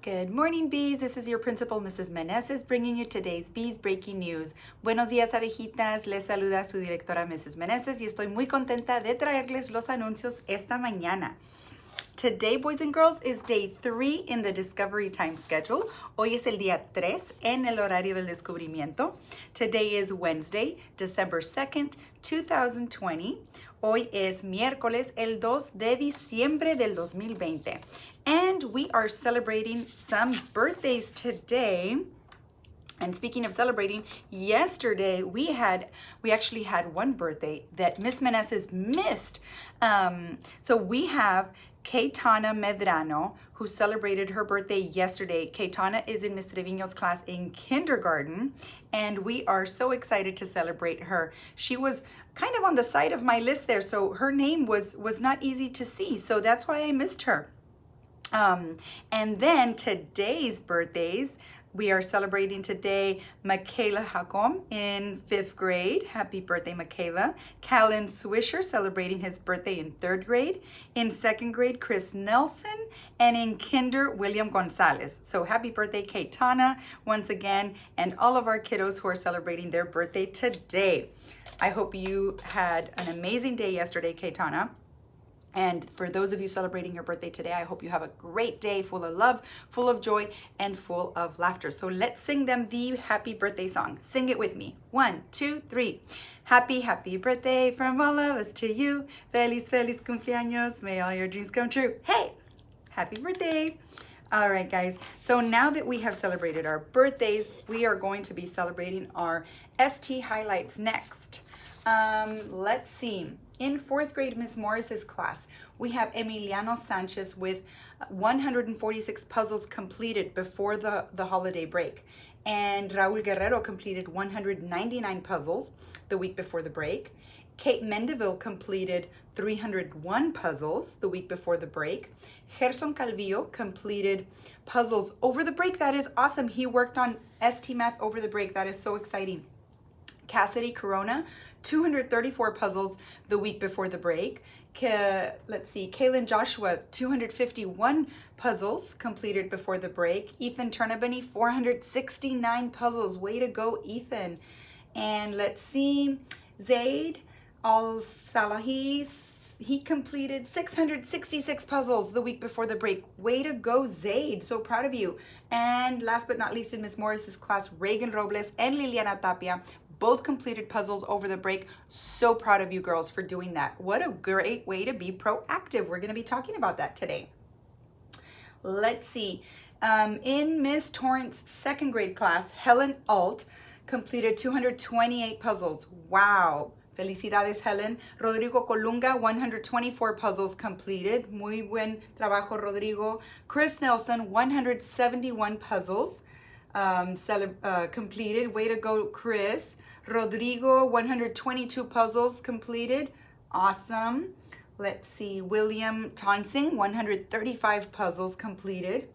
Good morning, bees. This is your principal, Mrs. Meneses, bringing you today's Bees Breaking News. Buenos días, abejitas. Les saluda su directora, Mrs. Meneses, y estoy muy contenta de traerles los anuncios esta mañana. Today, boys and girls, is day 3 in the Discovery Time schedule. Hoy es el día 3 en el horario del descubrimiento. Today is Wednesday, December 2nd, 2020. Hoy es miércoles, el 2 de diciembre del 2020. And we are celebrating some birthdays today. And speaking of celebrating, yesterday we actually had one birthday that Miss Meneses missed. So we have Keitana Medrano, who celebrated her birthday yesterday. Keitana is in Miss Trevino's class in kindergarten, and we are so excited to celebrate her. She was kind of on the side of my list there, so her name was not easy to see, so that's why I missed her. And then today's birthdays, we are celebrating today Michaela Hacom in 5th grade. Happy birthday, Michaela. Callan Swisher celebrating his birthday in 3rd grade. In 2nd grade, Chris Nelson. And in kinder, William Gonzalez. So happy birthday, Keitana, once again, and all of our kiddos who are celebrating their birthday today. I hope you had an amazing day yesterday, Keitana. And for those of you celebrating your birthday today, I hope you have a great day full of love, full of joy, and full of laughter. So let's sing them the happy birthday song. Sing it with me. 1, 2, 3. Happy, happy birthday from all of us to you. Feliz, feliz cumpleaños. May all your dreams come true. Hey, happy birthday. All right, guys. So now that we have celebrated our birthdays, we are going to be celebrating our ST highlights next. Let's see. In 4th grade, Miss Morris's class, we have Emiliano Sanchez with 146 puzzles completed before the holiday break. And Raul Guerrero completed 199 puzzles the week before the break. Kate Mendeville completed 301 puzzles the week before the break. Gerson Calvillo completed puzzles over the break. That is awesome. He worked on ST Math over the break. That is so exciting. Cassidy Corona, 234 puzzles the week before the break. Let's see, Kaylin Joshua, 251 puzzles completed before the break. Ethan Turnabany, 469 puzzles. Way to go, Ethan. And let's see, Zaid Al-Salahi, he completed 666 puzzles the week before the break. Way to go, Zaid. So proud of you. And last but not least in Miss Morris's class, Reagan Robles and Liliana Tapia both completed puzzles over the break. So proud of you girls for doing that. What a great way to be proactive. We're going to be talking about that today. Let's see. In Miss Torrance's 2nd grade class, Helen Alt completed 228 puzzles. Wow. Felicidades, Helen. Rodrigo Colunga, 124 puzzles completed. Muy buen trabajo, Rodrigo. Chris Nelson, 171 puzzles completed. Way to go, Chris. Rodrigo, 122 puzzles completed. Awesome. Let's see. William Tonsing, 135 puzzles completed.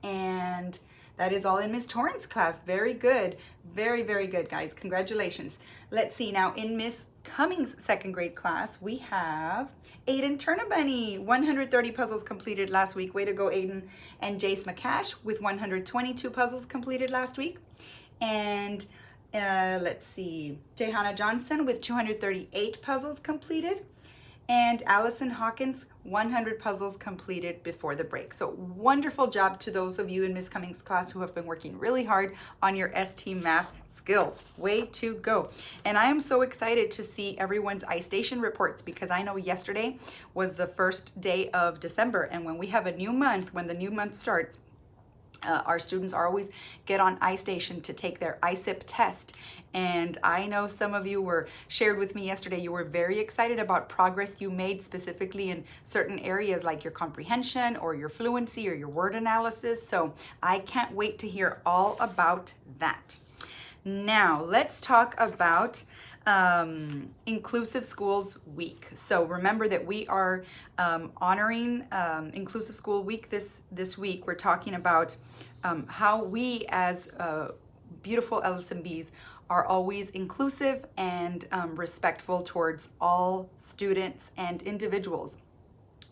And that is all in Miss Torrance class. Very good. Very, very good, guys. Congratulations. Let's see. Now, in Miss Cummings' 2nd grade class, we have Aiden Turnabany, 130 puzzles completed last week. Way to go, Aiden. And Jace McCash with 122 puzzles completed last week. And let's see, Jehana Johnson with 238 puzzles completed. And Allison Hawkins, 100 puzzles completed before the break. So wonderful job to those of you in Miss Cummings' class who have been working really hard on your ST Math skills. Way to go. And I am so excited to see everyone's iStation reports because I know yesterday was the first day of December. And when we have a new month, when the new month starts, our students are always get on iStation to take their ISIP test. And I know some of you shared with me yesterday, you were very excited about progress you made specifically in certain areas like your comprehension or your fluency or your word analysis. So I can't wait to hear all about that. Now let's talk about Inclusive Schools Week. So remember that we are honoring Inclusive School Week this week. We're talking about how we as beautiful LSMBs are always inclusive and respectful towards all students and individuals.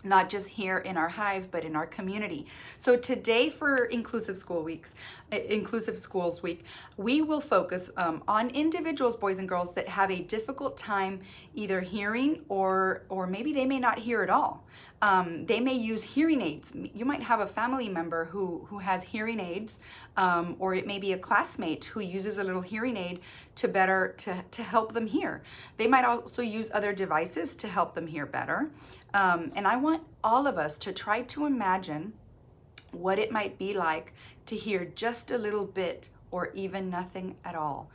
not just here in our hive, but in our community. So today for Inclusive Schools Week, we will focus on individuals, boys and girls, that have a difficult time either hearing or maybe they may not hear at all. They may use hearing aids. You might have a family member who has hearing aids, or it may be a classmate who uses a little hearing aid to help them hear. They might also use other devices to help them hear better. And I want all of us to try to imagine what it might be like to hear just a little bit or even nothing at all.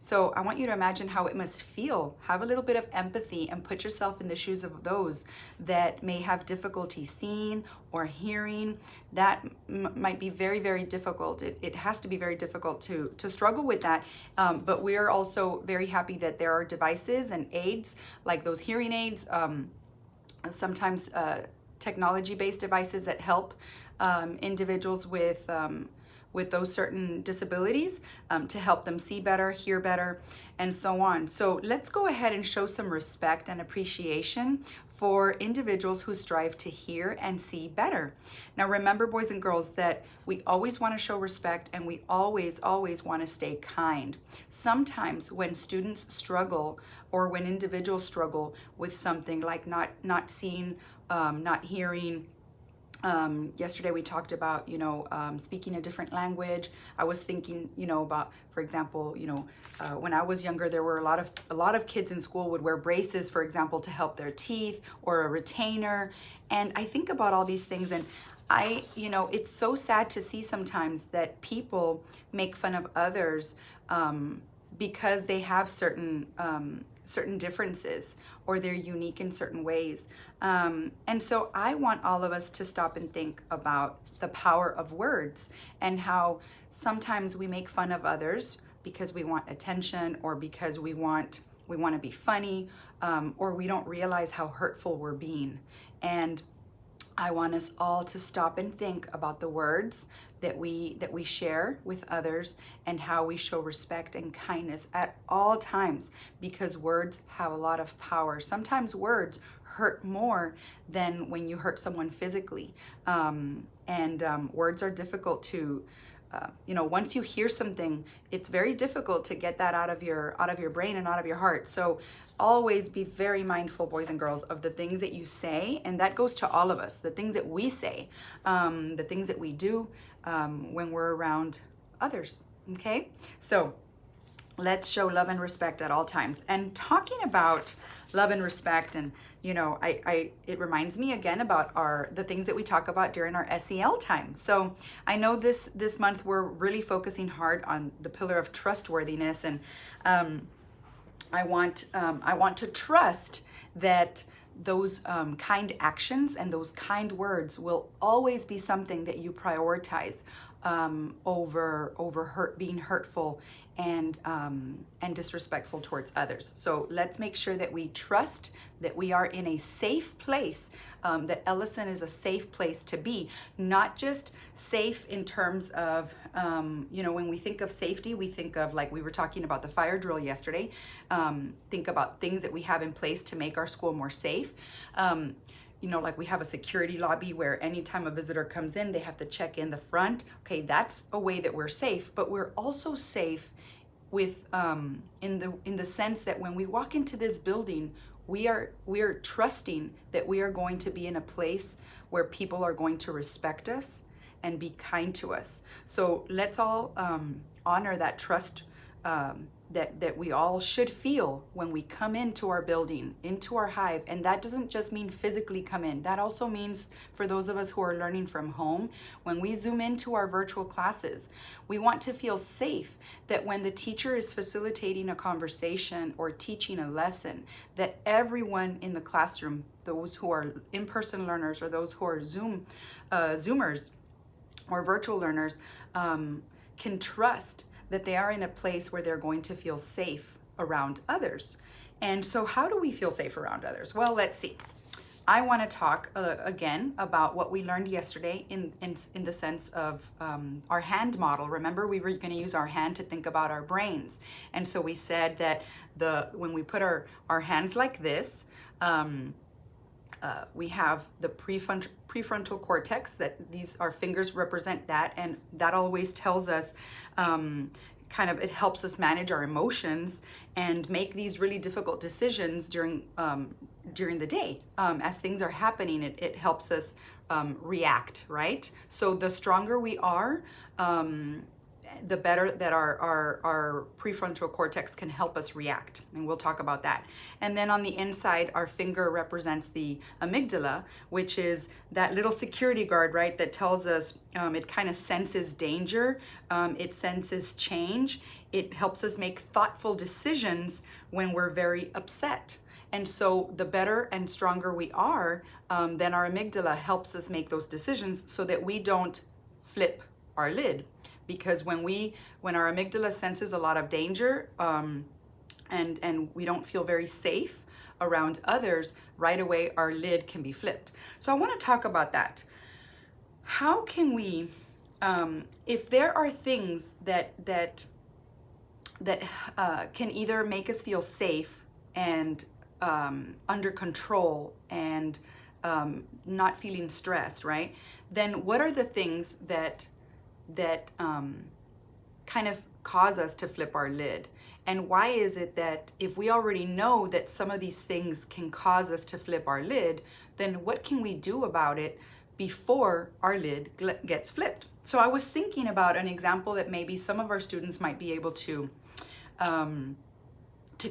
So I want you to imagine how it must feel. Have a little bit of empathy and put yourself in the shoes of those that may have difficulty seeing or hearing. That might be very, very difficult. It has to be very difficult to struggle with that. But we are also very happy that there are devices and aids like those hearing aids, sometimes technology-based devices that help individuals with those certain disabilities to help them see better, hear better, and so on. So let's go ahead and show some respect and appreciation for individuals who strive to hear and see better. Now remember, boys and girls, that we always want to show respect and we always want to stay kind. Sometimes when students struggle or when individuals struggle with something like not seeing, not hearing, yesterday we talked about, speaking a different language. I was thinking, about, for example, when I was younger, there were a lot of kids in school would wear braces, for example, to help their teeth, or a retainer. And I think about all these things, and it's so sad to see sometimes that people make fun of others because they have certain differences or they're unique in certain ways. And so I want all of us to stop and think about the power of words and how sometimes we make fun of others because we want attention or because we want to be funny, or we don't realize how hurtful we're being. And I want us all to stop and think about the words that we share with others and how we show respect and kindness at all times, because words have a lot of power. Sometimes words hurt more than when you hurt someone physically. Words are difficult to, once you hear something, it's very difficult to get that out of your brain and out of your heart. So always be very mindful, boys and girls, of the things that you say, and that goes to all of us, the things that we say, the things that we do when we're around others, okay? So let's show love and respect at all times. And talking about love and respect, and it reminds me again about the things that we talk about during our SEL time. So I know this month we're really focusing hard on the pillar of trustworthiness, and I want to trust that those kind actions and those kind words will always be something that you prioritize over being hurtful and disrespectful towards others. So let's make sure that we trust that we are in a safe place, that Ellison is a safe place to be, not just safe in terms of, when we think of safety, we think of, like we were talking about the fire drill yesterday, think about things that we have in place to make our school more safe. Like we have a security lobby where anytime a visitor comes in, they have to check in the front. Okay, that's a way that we're safe, but we're also safe with in the sense that when we walk into this building, we are trusting that we are going to be in a place where people are going to respect us and be kind to us. So let's all honor that trust that we all should feel when we come into our building, into our hive. And that doesn't just mean physically come in. That also means for those of us who are learning from home, when we zoom into our virtual classes, we want to feel safe that when the teacher is facilitating a conversation or teaching a lesson, that everyone in the classroom, those who are in-person learners or those who are Zoomers or virtual learners, can trust that they are in a place where they're going to feel safe around others. And so how do we feel safe around others? Well, let's see. I want to talk again about what we learned yesterday in the sense of our hand model. Remember, we were going to use our hand to think about our brains. And so we said that when we put our hands like this, We have the prefrontal cortex, that these, our fingers represent that, and that always tells us, it helps us manage our emotions and make these really difficult decisions during the day. As things are happening, it helps us react, right? So the stronger we are, the better that our prefrontal cortex can help us react. And we'll talk about that. And then on the inside, our finger represents the amygdala, which is that little security guard, right? That tells us, it kind of senses danger. It senses change. It helps us make thoughtful decisions when we're very upset. And so the better and stronger we are, then our amygdala helps us make those decisions so that we don't flip our lid. Because when our amygdala senses a lot of danger, and we don't feel very safe around others, right away our lid can be flipped. So I want to talk about that. How can we, if there are things that can either make us feel safe and under control and not feeling stressed, right? Then what are the things that kind of cause us to flip our lid? And why is it that if we already know that some of these things can cause us to flip our lid, then what can we do about it before our lid gets flipped? So I was thinking about an example that maybe some of our students might be able to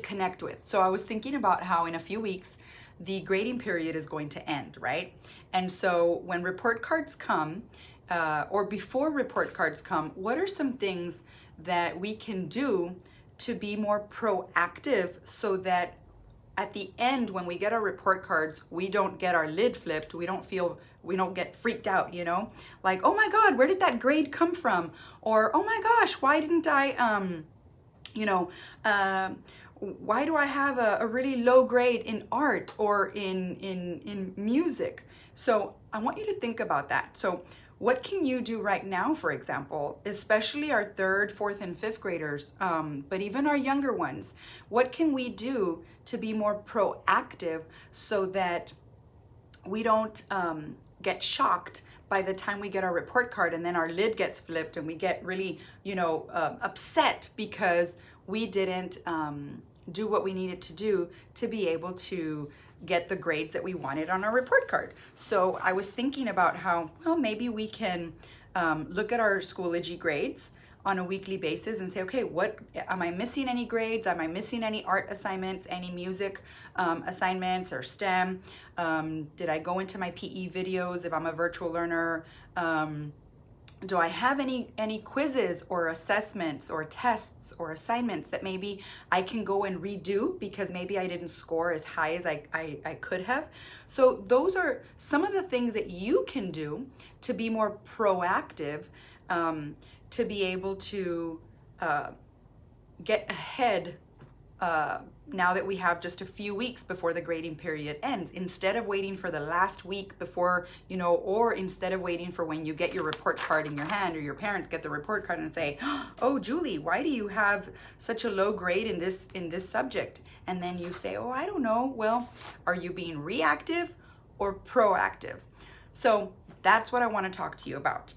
connect with. So I was thinking about how in a few weeks, the grading period is going to end, right? And so when report cards come, or before report cards come, what are some things that we can do to be more proactive so that at the end, when we get our report cards, we don't get our lid flipped. We don't get freaked out, like, oh my God, where did that grade come from? Or, oh my gosh, why didn't I, why do I have a really low grade in art or in music? So I want you to think about that. So what can you do right now, for example, especially our 3rd, 4th, and 5th graders, but even our younger ones? What can we do to be more proactive so that we don't get shocked by the time we get our report card and then our lid gets flipped and we get really, upset because we didn't do what we needed to do to be able to get the grades that we wanted on our report card. So I was thinking about how, well, maybe we can look at our Schoology grades on a weekly basis and say, okay, what am I missing? Any grades? Am I missing any art assignments, any music assignments or STEM? Did I go into my PE videos if I'm a virtual learner? Do I have any quizzes or assessments or tests or assignments that maybe I can go and redo because maybe I didn't score as high as I could have? So those are some of the things that you can do to be more proactive, to be able to get ahead now that we have just a few weeks before the grading period ends, instead of waiting for the last week before, or instead of waiting for when you get your report card in your hand or your parents get the report card and say, oh, Julie, why do you have such a low grade in this subject? And then you say, oh, I don't know. Well, are you being reactive or proactive? So that's what I want to talk to you about,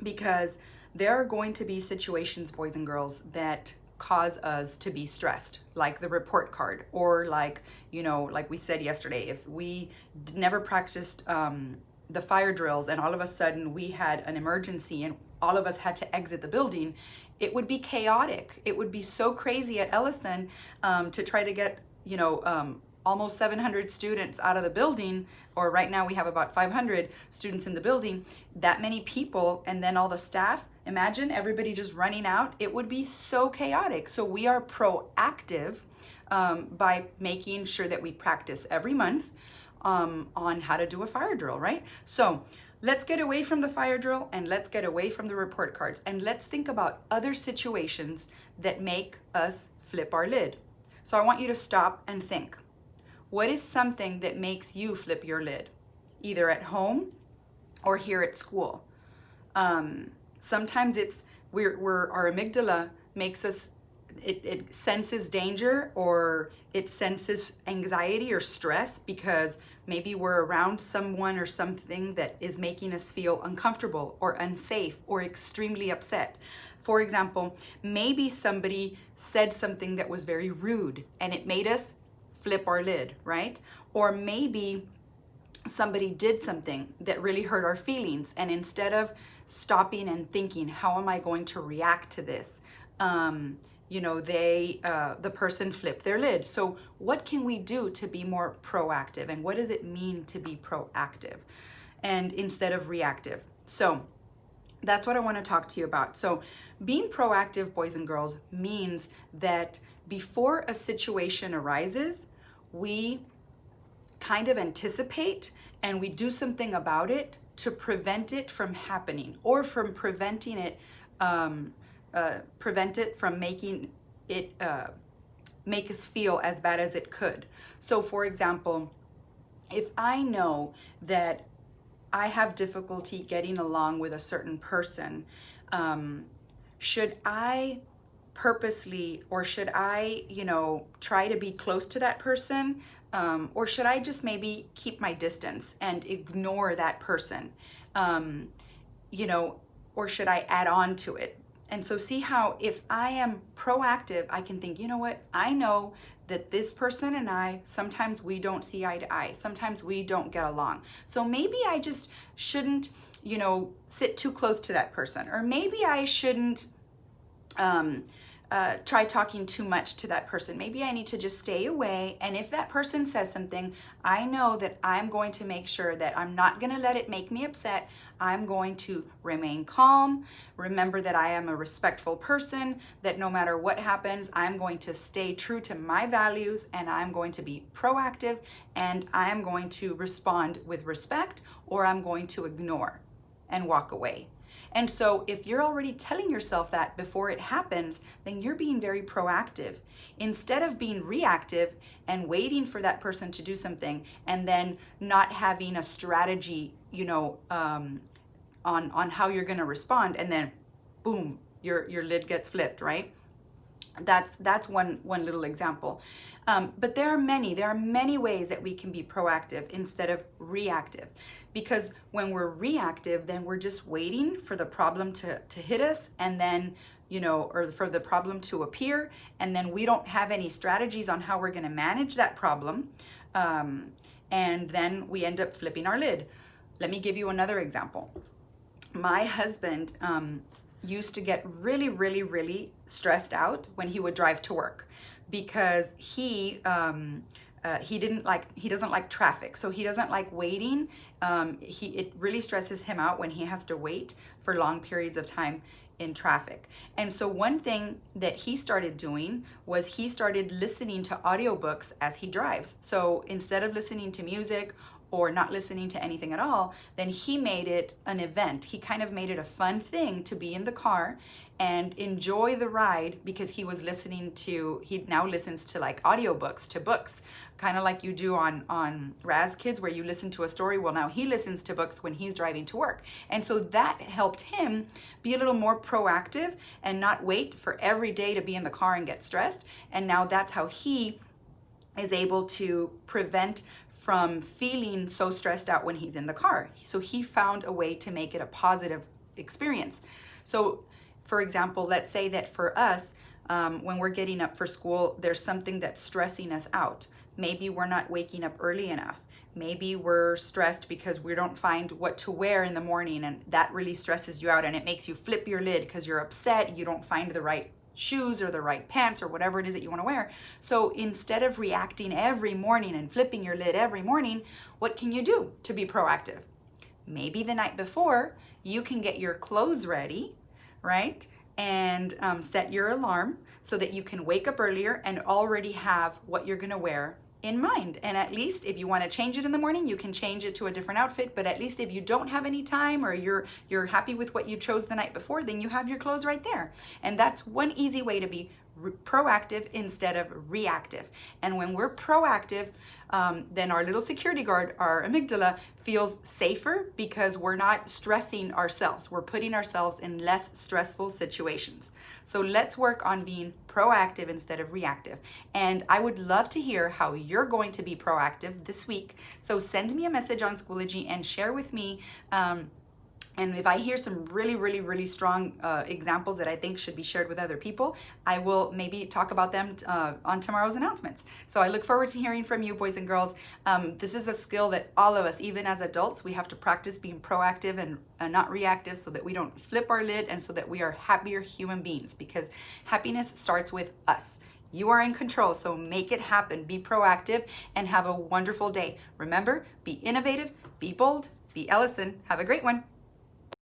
because there are going to be situations, boys and girls, that cause us to be stressed, like the report card, or like we said yesterday, if we never practiced the fire drills and all of a sudden we had an emergency and all of us had to exit the building, it would be chaotic. It would be so crazy at Ellison to try to get almost 700 students out of the building, or right now we have about 500 students in the building, that many people, and then all the staff. Imagine everybody just running out. It would be so chaotic. So we are proactive by making sure that we practice every month on how to do a fire drill, right? So let's get away from the fire drill and let's get away from the report cards, and let's think about other situations that make us flip our lid. So I want you to stop and think. What is something that makes you flip your lid, either at home or here at school? Sometimes it's our amygdala makes us, it senses danger, or it senses anxiety or stress because Maybe we're around someone or something that is making us feel uncomfortable or unsafe or extremely upset. For example, maybe somebody said something that was very rude and it made us flip our lid, right? Or maybe somebody did something that really hurt our feelings, and instead of stopping and thinking, how am I going to react to this? The person flipped their lid. So what can we do to be more proactive? And what does it mean to be proactive and instead of reactive? So that's what I want to talk to you about. So being proactive, boys and girls, means that before a situation arises, we kind of anticipate and we do something about it to prevent it from happening, or from preventing it, prevent it from making it make us feel as bad as it could. So for example, if I know that I have difficulty getting along with a certain person, should I purposely, or should I, try to be close to that person? Or should I just maybe keep my distance and ignore that person? Or should I add on to it? And so see how if I am proactive, I can think, you know what? I know that this person and I, sometimes we don't see eye to eye. Sometimes we don't get along. So maybe I just shouldn't, sit too close to that person. Or maybe I shouldn't try talking too much to that person. Maybe I need to just stay away. And if that person says something, I know that I'm going to make sure that I'm not going to let it make me upset. I'm going to remain calm. Remember that I am a respectful person, that no matter what happens, I'm going to stay true to my values, and I'm going to be proactive, and I am going to respond with respect, or I'm going to ignore and walk away. And so if you're already telling yourself that before it happens, then you're being very proactive instead of being reactive and waiting for that person to do something and then not having a strategy, on how you're going to respond, and then boom, your lid gets flipped, right? That's one little example. But there are many ways that we can be proactive instead of reactive. Because when we're reactive, then we're just waiting for the problem to hit us, and then, or for the problem to appear, and then we don't have any strategies on how we're going to manage that problem. And then we end up flipping our lid. Let me give you another example. My husband used to get really, really, really stressed out when he would drive to work, because he doesn't like traffic, so he doesn't like waiting. It really stresses him out when he has to wait for long periods of time in traffic. And so one thing that he started doing was he started listening to audiobooks as he drives. So instead of listening to music or not listening to anything at all, then he made it an event. He kind of made it a fun thing to be in the car and enjoy the ride, because he now listens to like audiobooks, to books, kind of like you do on Raz Kids, where you listen to a story. Well, now he listens to books when he's driving to work. And so that helped him be a little more proactive and not wait for every day to be in the car and get stressed. And now that's how he is able to prevent from feeling so stressed out when he's in the car. So he found a way to make it a positive experience. So for example, let's say that for us, when we're getting up for school, there's something that's stressing us out. Maybe we're not waking up early enough. Maybe we're stressed because we don't find what to wear in the morning, and that really stresses you out, and it makes you flip your lid because you're upset. You don't find the right shoes or the right pants or whatever it is that you want to wear. So instead of reacting every morning and flipping your lid every morning, what can you do to be proactive? Maybe the night before, you can get your clothes ready, right? And set your alarm so that you can wake up earlier and already have what you're going to wear in mind. And at least if you want to change it in the morning, you can change it to a different outfit. But at least if you don't have any time, or you're happy with what you chose the night before, then you have your clothes right there. And that's one easy way to be proactive instead of reactive. And when we're proactive, then our little security guard, our amygdala, feels safer because we're not stressing ourselves. We're putting ourselves in less stressful situations. So let's work on being proactive instead of reactive. And I would love to hear how you're going to be proactive this week. So send me a message on Schoology and share with me. And if I hear some really strong examples that I think should be shared with other people, I will maybe talk about them on tomorrow's announcements. So I look forward to hearing from you, boys and girls. This is a skill that all of us, even as adults, we have to practice being proactive and not reactive so that we don't flip our lid and so that we are happier human beings, because happiness starts with us. You are in control, so make it happen. Be proactive and have a wonderful day. Remember, be innovative, be bold, be Ellison. Have a great one.